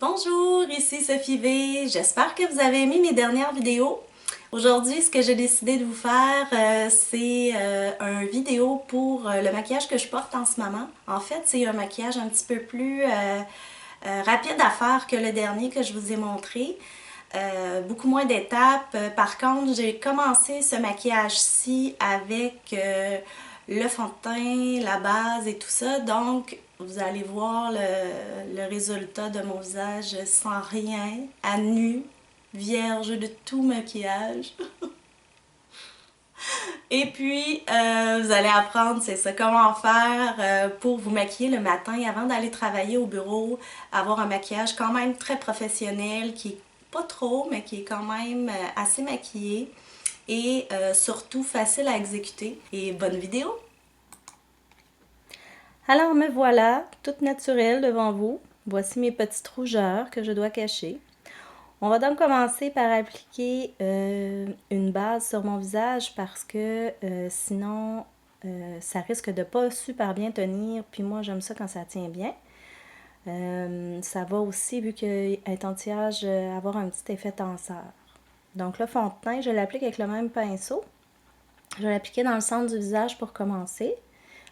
Bonjour, ici Sophie V. J'espère que vous avez aimé mes dernières vidéos. Aujourd'hui, ce que j'ai décidé de vous faire, c'est une vidéo pour le maquillage que je porte en ce moment. En fait, c'est un maquillage un petit peu plus rapide à faire que le dernier que je vous ai montré. Beaucoup moins d'étapes. Par contre, j'ai commencé ce maquillage-ci avec le fond de teint, la base et tout ça. Donc, vous allez voir le résultat de mon visage sans rien, à nu, vierge de tout maquillage. Et puis, vous allez apprendre, c'est ça, comment faire pour vous maquiller le matin avant d'aller travailler au bureau, avoir un maquillage quand même très professionnel, qui est pas trop, mais qui est quand même assez maquillé et surtout facile à exécuter. Et bonne vidéo! Alors me voilà, toute naturelle devant vous. Voici mes petites rougeurs que je dois cacher. On va donc commencer par appliquer une base sur mon visage parce que sinon ça risque de pas super bien tenir. Puis moi j'aime ça quand ça tient bien. Ça va aussi, vu qu'elle est anti-âge, avoir un petit effet tenseur. Donc le fond de teint, je l'applique avec le même pinceau. Je vais l'appliquer dans le centre du visage pour commencer.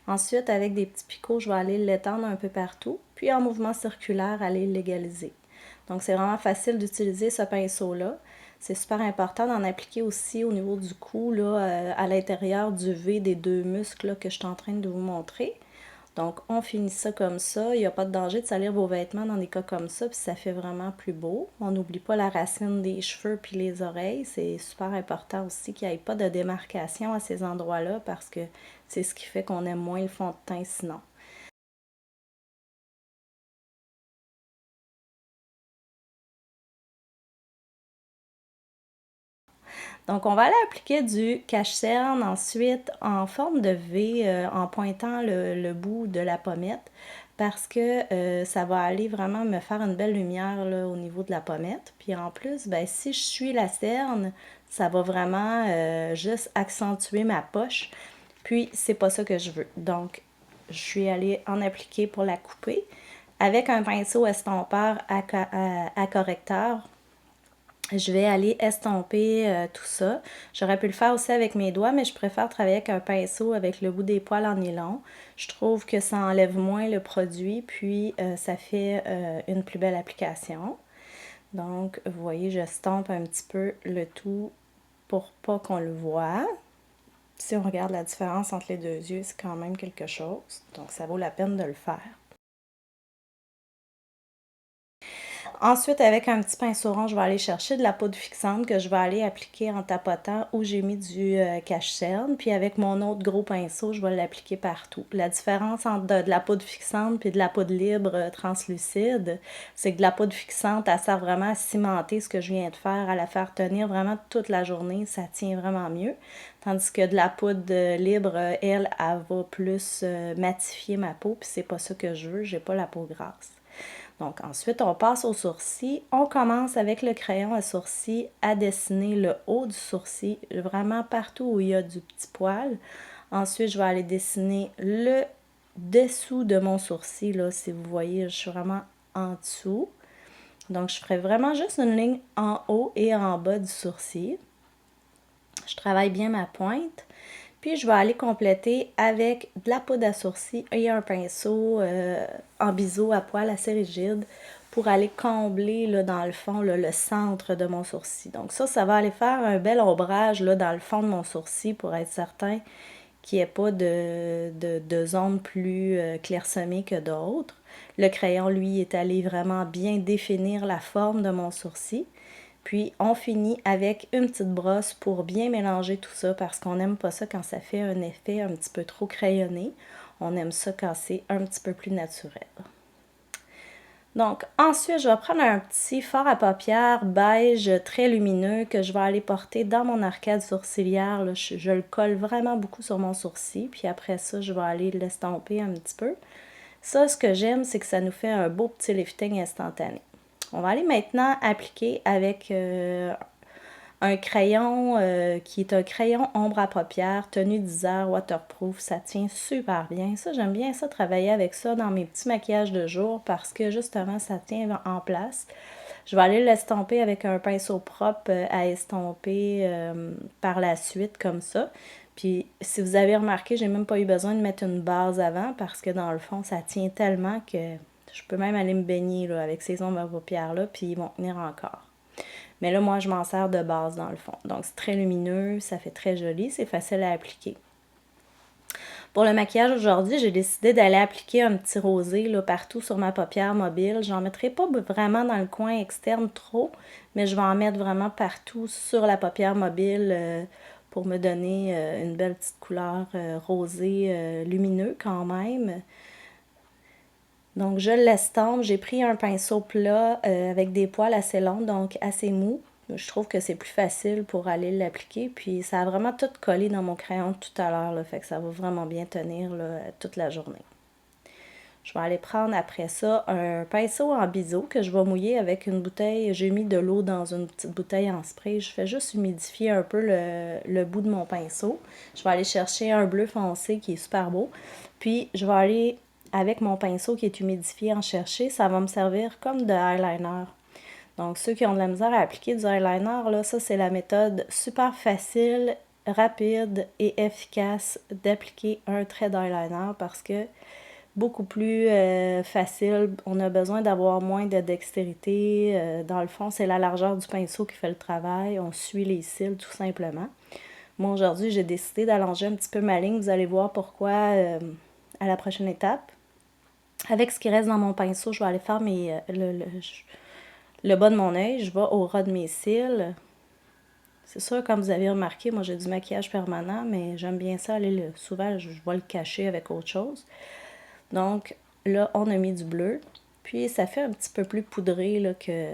Ensuite, avec des petits picots, je vais aller l'étendre un peu partout. Puis en mouvement circulaire, aller l'égaliser. Donc c'est vraiment facile d'utiliser ce pinceau-là. C'est super important d'en appliquer aussi au niveau du cou, là, à l'intérieur du V des deux muscles là, que je suis en train de vous montrer. Donc on finit ça comme ça. Il n'y a pas de danger de salir vos vêtements dans des cas comme ça, puis ça fait vraiment plus beau. On n'oublie pas la racine des cheveux puis les oreilles. C'est super important aussi qu'il n'y ait pas de démarcation à ces endroits-là parce que c'est ce qui fait qu'on aime moins le fond de teint sinon. Donc, on va aller appliquer du cache-cerne ensuite en forme de V en pointant le bout de la pommette parce que ça va aller vraiment me faire une belle lumière là, au niveau de la pommette. Puis en plus, ben, si je suis la cerne, ça va vraiment juste accentuer ma poche. Puis, c'est pas ça que je veux. Donc, je suis allée en appliquer pour la couper avec un pinceau estompeur à correcteur. Je vais aller estomper tout ça. J'aurais pu le faire aussi avec mes doigts, mais je préfère travailler avec un pinceau avec le bout des poils en nylon. Je trouve que ça enlève moins le produit, puis ça fait une plus belle application. Donc, vous voyez, j'estompe un petit peu le tout pour pas qu'on le voit. Si on regarde la différence entre les deux yeux, c'est quand même quelque chose. Donc, ça vaut la peine de le faire. Ensuite, avec un petit pinceau rond, je vais aller chercher de la poudre fixante que je vais aller appliquer en tapotant où j'ai mis du cache-cerne. Puis avec mon autre gros pinceau, je vais l'appliquer partout. La différence entre de la poudre fixante et de la poudre libre translucide, c'est que de la poudre fixante, elle sert vraiment à cimenter ce que je viens de faire, à la faire tenir vraiment toute la journée. Ça tient vraiment mieux. Tandis que de la poudre libre, elle va plus matifier ma peau. Puis c'est pas ça que je veux. J'ai pas la peau grasse. Donc ensuite, on passe au sourcil. On commence avec le crayon à sourcil à dessiner le haut du sourcil, vraiment partout où il y a du petit poil. Ensuite, je vais aller dessiner le dessous de mon sourcil. Là, si vous voyez, je suis vraiment en dessous. Donc, je ferai vraiment juste une ligne en haut et en bas du sourcil. Je travaille bien ma pointe. Puis je vais aller compléter avec de la poudre à sourcil et un pinceau en biseau à poil assez rigide pour aller combler là, dans le fond là, le centre de mon sourcil. Donc ça va aller faire un bel ombrage là, dans le fond de mon sourcil pour être certain qu'il n'y ait pas de zones plus clairsemées que d'autres. Le crayon, lui, est allé vraiment bien définir la forme de mon sourcil. Puis on finit avec une petite brosse pour bien mélanger tout ça parce qu'on n'aime pas ça quand ça fait un effet un petit peu trop crayonné. On aime ça quand c'est un petit peu plus naturel. Donc ensuite, je vais prendre un petit fard à paupières beige très lumineux que je vais aller porter dans mon arcade sourcilière. Là, je le colle vraiment beaucoup sur mon sourcil. Puis après ça, je vais aller l'estomper un petit peu. Ça, ce que j'aime, c'est que ça nous fait un beau petit lifting instantané. On va aller maintenant appliquer avec un crayon qui est un crayon ombre à paupières, tenue 10 heures, waterproof. Ça tient super bien. Ça, j'aime bien ça, travailler avec ça dans mes petits maquillages de jour parce que justement, ça tient en place. Je vais aller l'estomper avec un pinceau propre à estomper par la suite comme ça. Puis si vous avez remarqué, j'ai même pas eu besoin de mettre une base avant parce que dans le fond, ça tient tellement que je peux même aller me baigner là, avec ces ombres à paupières-là, puis ils vont tenir encore. Mais là, moi, je m'en sers de base dans le fond. Donc, c'est très lumineux, ça fait très joli, c'est facile à appliquer. Pour le maquillage aujourd'hui, j'ai décidé d'aller appliquer un petit rosé là, partout sur ma paupière mobile. J'en mettrai pas vraiment dans le coin externe trop, mais je vais en mettre vraiment partout sur la paupière mobile pour me donner une belle petite couleur rosée lumineux quand même. Donc, je l'estompe. J'ai pris un pinceau plat avec des poils assez longs, donc assez mous. Je trouve que c'est plus facile pour aller l'appliquer. Puis, ça a vraiment tout collé dans mon crayon tout à l'heure, là, fait que ça va vraiment bien tenir là, toute la journée. Je vais aller prendre après ça un pinceau en biseau que je vais mouiller avec une bouteille. J'ai mis de l'eau dans une petite bouteille en spray. Je fais juste humidifier un peu le bout de mon pinceau. Je vais aller chercher un bleu foncé qui est super beau. Puis, je vais aller avec mon pinceau qui est humidifié en chercher. Ça va me servir comme de eyeliner. Donc, ceux qui ont de la misère à appliquer du eyeliner, là, ça, c'est la méthode super facile, rapide et efficace d'appliquer un trait d'eyeliner parce que beaucoup plus facile. On a besoin d'avoir moins de dextérité. Dans le fond, c'est la largeur du pinceau qui fait le travail. On suit les cils tout simplement. Moi, aujourd'hui, j'ai décidé d'allonger un petit peu ma ligne. Vous allez voir pourquoi à la prochaine étape. Avec ce qui reste dans mon pinceau, je vais aller faire le bas de mon œil. Je vais au ras de mes cils. C'est sûr, comme vous avez remarqué, moi j'ai du maquillage permanent, mais j'aime bien ça aller souvent, je vais le cacher avec autre chose. Donc là, on a mis du bleu. Puis ça fait un petit peu plus poudré là, que...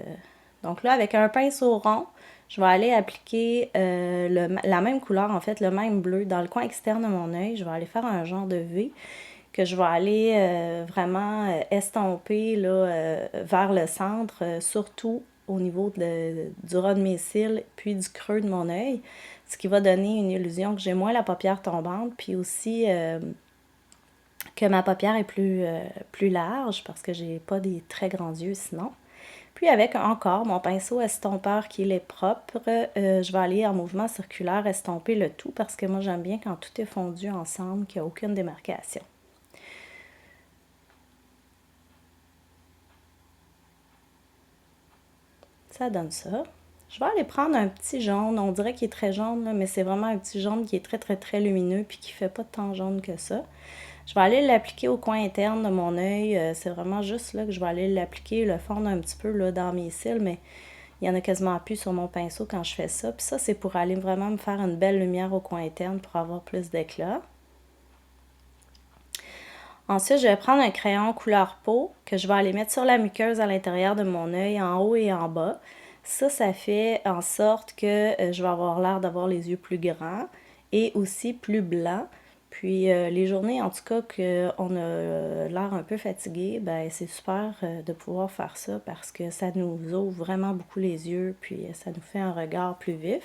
Donc là, avec un pinceau rond, je vais aller appliquer la même couleur, en fait, le même bleu dans le coin externe de mon œil. Je vais aller faire un genre de V que je vais aller vraiment estomper là, vers le centre, surtout au niveau du ras de mes cils, puis du creux de mon œil, ce qui va donner une illusion que j'ai moins la paupière tombante, puis aussi que ma paupière est plus large, parce que j'ai pas des très grands yeux sinon. Puis avec encore mon pinceau estompeur qui est propre, je vais aller en mouvement circulaire estomper le tout, parce que moi j'aime bien quand tout est fondu ensemble, qu'il n'y a aucune démarcation. Ça donne ça. Je vais aller prendre un petit jaune. On dirait qu'il est très jaune, là, mais c'est vraiment un petit jaune qui est très, très, très lumineux puis qui fait pas tant jaune que ça. Je vais aller l'appliquer au coin interne de mon œil. C'est vraiment juste là que je vais aller l'appliquer, le fondre un petit peu là, dans mes cils, mais il y en a quasiment plus sur mon pinceau quand je fais ça. Puis ça, c'est pour aller vraiment me faire une belle lumière au coin interne pour avoir plus d'éclat. Ensuite, je vais prendre un crayon couleur peau que je vais aller mettre sur la muqueuse à l'intérieur de mon œil, en haut et en bas. Ça fait en sorte que je vais avoir l'air d'avoir les yeux plus grands et aussi plus blancs. Puis les journées, en tout cas, qu'on a l'air un peu fatigué, ben c'est super de pouvoir faire ça parce que ça nous ouvre vraiment beaucoup les yeux, puis ça nous fait un regard plus vif.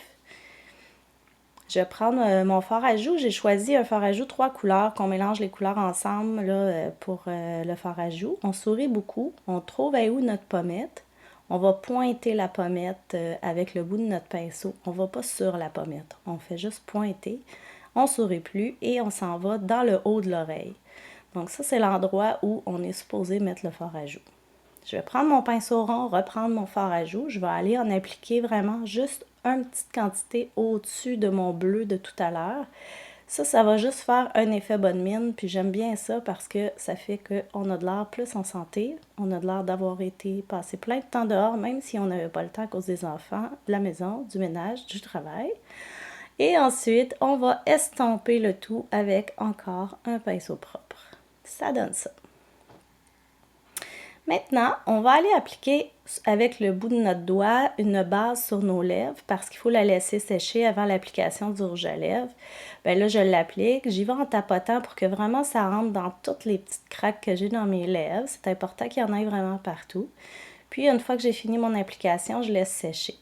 Je vais prendre mon fard à joues. J'ai choisi un fard à joues 3 couleurs, qu'on mélange les couleurs ensemble là, pour le fard à joues. On sourit beaucoup. On trouve à où notre pommette. On va pointer la pommette avec le bout de notre pinceau. On ne va pas sur la pommette. On fait juste pointer. On sourit plus et on s'en va dans le haut de l'oreille. Donc ça, c'est l'endroit où on est supposé mettre le fard à joues. Je vais prendre mon pinceau rond, reprendre mon fard à joues. Je vais aller en appliquer vraiment juste une petite quantité au-dessus de mon bleu de tout à l'heure. Ça va juste faire un effet bonne mine. Puis j'aime bien ça parce que ça fait qu'on a de l'air plus en santé. On a de l'air d'avoir été passé plein de temps dehors, même si on n'avait pas le temps à cause des enfants, de la maison, du ménage, du travail. Et ensuite, on va estomper le tout avec encore un pinceau propre. Ça donne ça. Maintenant, on va aller appliquer avec le bout de notre doigt une base sur nos lèvres parce qu'il faut la laisser sécher avant l'application du rouge à lèvres. Bien là, je l'applique. J'y vais en tapotant pour que vraiment ça rentre dans toutes les petites craques que j'ai dans mes lèvres. C'est important qu'il y en ait vraiment partout. Puis, une fois que j'ai fini mon application, je laisse sécher.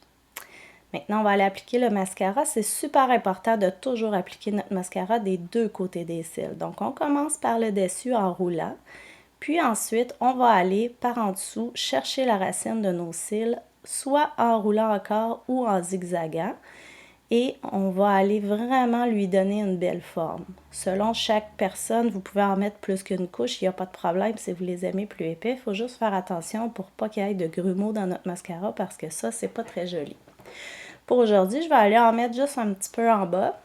Maintenant, on va aller appliquer le mascara. C'est super important de toujours appliquer notre mascara des deux côtés des cils. Donc, on commence par le dessus en roulant. Puis ensuite, on va aller par en dessous chercher la racine de nos cils, soit en roulant encore ou en zigzagant. Et on va aller vraiment lui donner une belle forme. Selon chaque personne, vous pouvez en mettre plus qu'une couche, il n'y a pas de problème si vous les aimez plus épais. Il faut juste faire attention pour pas qu'il y ait de grumeaux dans notre mascara parce que ça, c'est pas très joli. Pour aujourd'hui, je vais aller en mettre juste un petit peu en bas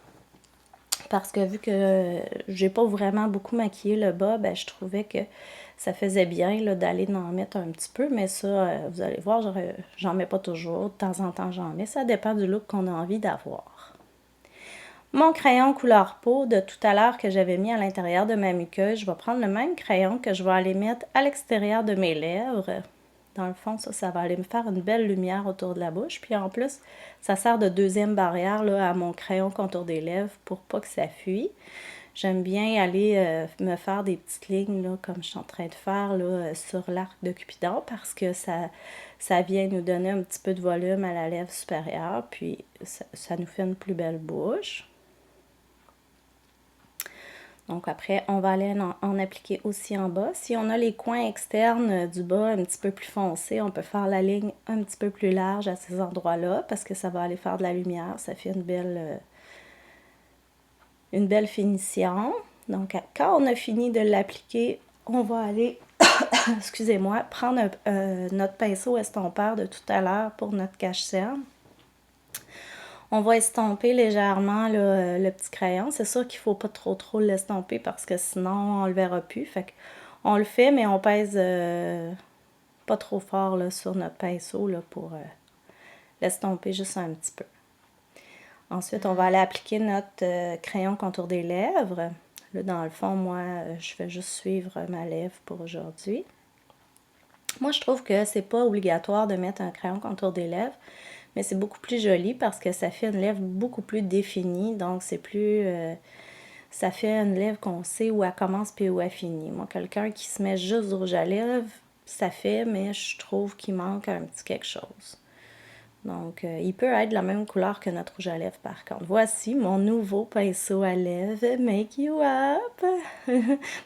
parce que vu que j'ai pas vraiment beaucoup maquillé le bas, ben, je trouvais que ça faisait bien d'aller en mettre un petit peu, mais ça, vous allez voir, j'en mets pas toujours. De temps en temps, j'en mets. Ça dépend du look qu'on a envie d'avoir. Mon crayon couleur peau de tout à l'heure que j'avais mis à l'intérieur de ma muqueuse, je vais prendre le même crayon que je vais aller mettre à l'extérieur de mes lèvres. Dans le fond, ça va aller me faire une belle lumière autour de la bouche. Puis en plus, ça sert de deuxième barrière là, à mon crayon contour des lèvres pour pas que ça fuit. J'aime bien aller me faire des petites lignes, là, comme je suis en train de faire là, sur l'arc de Cupidon, parce que ça vient nous donner un petit peu de volume à la lèvre supérieure, puis ça nous fait une plus belle bouche. Donc après, on va aller en appliquer aussi en bas. Si on a les coins externes du bas un petit peu plus foncés, on peut faire la ligne un petit peu plus large à ces endroits-là, parce que ça va aller faire de la lumière, ça fait une belle finition. Donc, quand on a fini de l'appliquer, on va aller, excusez-moi, prendre notre pinceau estompeur de tout à l'heure pour notre cache-cerne. On va estomper légèrement là, le petit crayon. C'est sûr qu'il ne faut pas trop l'estomper parce que sinon, on ne le verra plus. Fait qu'on le fait, mais on pèse pas trop fort là, sur notre pinceau là, pour l'estomper juste un petit peu. Ensuite, on va aller appliquer notre crayon contour des lèvres. Là, dans le fond, moi, je vais juste suivre ma lèvre pour aujourd'hui. Moi, je trouve que c'est pas obligatoire de mettre un crayon contour des lèvres, mais c'est beaucoup plus joli parce que ça fait une lèvre beaucoup plus définie. Donc, c'est plus... ça fait une lèvre qu'on sait où elle commence puis où elle finit. Moi, quelqu'un qui se met juste du rouge à lèvres, ça fait, mais je trouve qu'il manque un petit quelque chose. Donc, il peut être de la même couleur que notre rouge à lèvres par contre. Voici mon nouveau pinceau à lèvres Make You Up.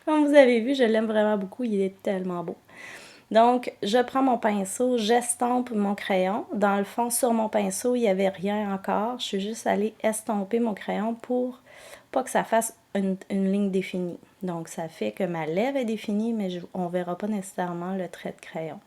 Comme vous avez vu, je l'aime vraiment beaucoup. Il est tellement beau. Donc, je prends mon pinceau, j'estompe mon crayon. Dans le fond, sur mon pinceau, il n'y avait rien encore. Je suis juste allée estomper mon crayon pour pas que ça fasse une ligne définie. Donc, ça fait que ma lèvre est définie, mais on ne verra pas nécessairement le trait de crayon.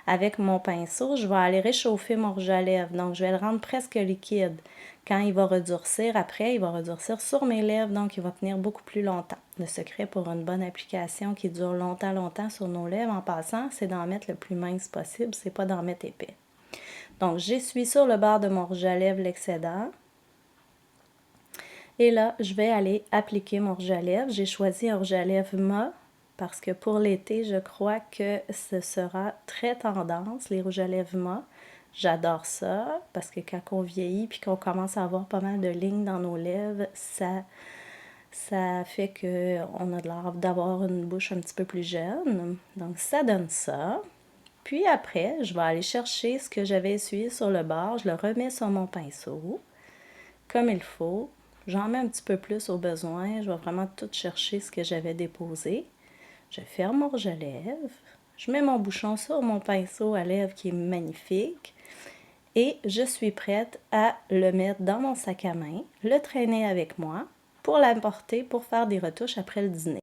Avec mon pinceau, je vais aller réchauffer mon rouge à lèvres. Donc, je vais le rendre presque liquide. Quand il va redurcir, après, il va redurcir sur mes lèvres, donc il va tenir beaucoup plus longtemps. Le secret pour une bonne application qui dure longtemps sur nos lèvres, en passant, c'est d'en mettre le plus mince possible, c'est pas d'en mettre épais. Donc, j'essuie sur le bord de mon rouge à lèvres l'excédent. Et là, je vais aller appliquer mon rouge à lèvres. J'ai choisi un rouge à lèvres mat parce que pour l'été, je crois que ce sera très tendance, les rouges à lèvres mat. J'adore ça parce que quand on vieillit puis qu'on commence à avoir pas mal de lignes dans nos lèvres, ça fait qu'on a l'air d'avoir une bouche un petit peu plus jeune. Donc, ça donne ça. Puis après, je vais aller chercher ce que j'avais essuyé sur le bord. Je le remets sur mon pinceau, comme il faut. J'en mets un petit peu plus au besoin. Je vais vraiment tout chercher ce que j'avais déposé. Je ferme mon rouge à lèvres. Je mets mon bouchon sur mon pinceau à lèvres qui est magnifique. Et je suis prête à le mettre dans mon sac à main, le traîner avec moi pour l'emporter pour faire des retouches après le dîner.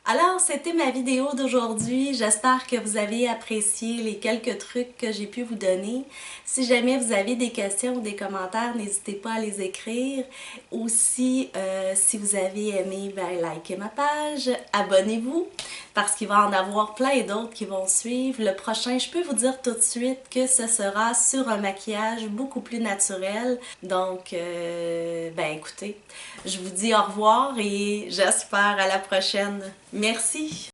Alors, c'était ma vidéo d'aujourd'hui. J'espère que vous avez apprécié les quelques trucs que j'ai pu vous donner. Si jamais vous avez des questions ou des commentaires, n'hésitez pas à les écrire. Aussi, si vous avez aimé, ben, likez ma page, abonnez-vous parce qu'il va en avoir plein d'autres qui vont suivre. Le prochain, je peux vous dire tout de suite que ce sera sur un maquillage beaucoup plus naturel. Donc, ben écoutez, je vous dis au revoir et j'espère à la prochaine. Merci!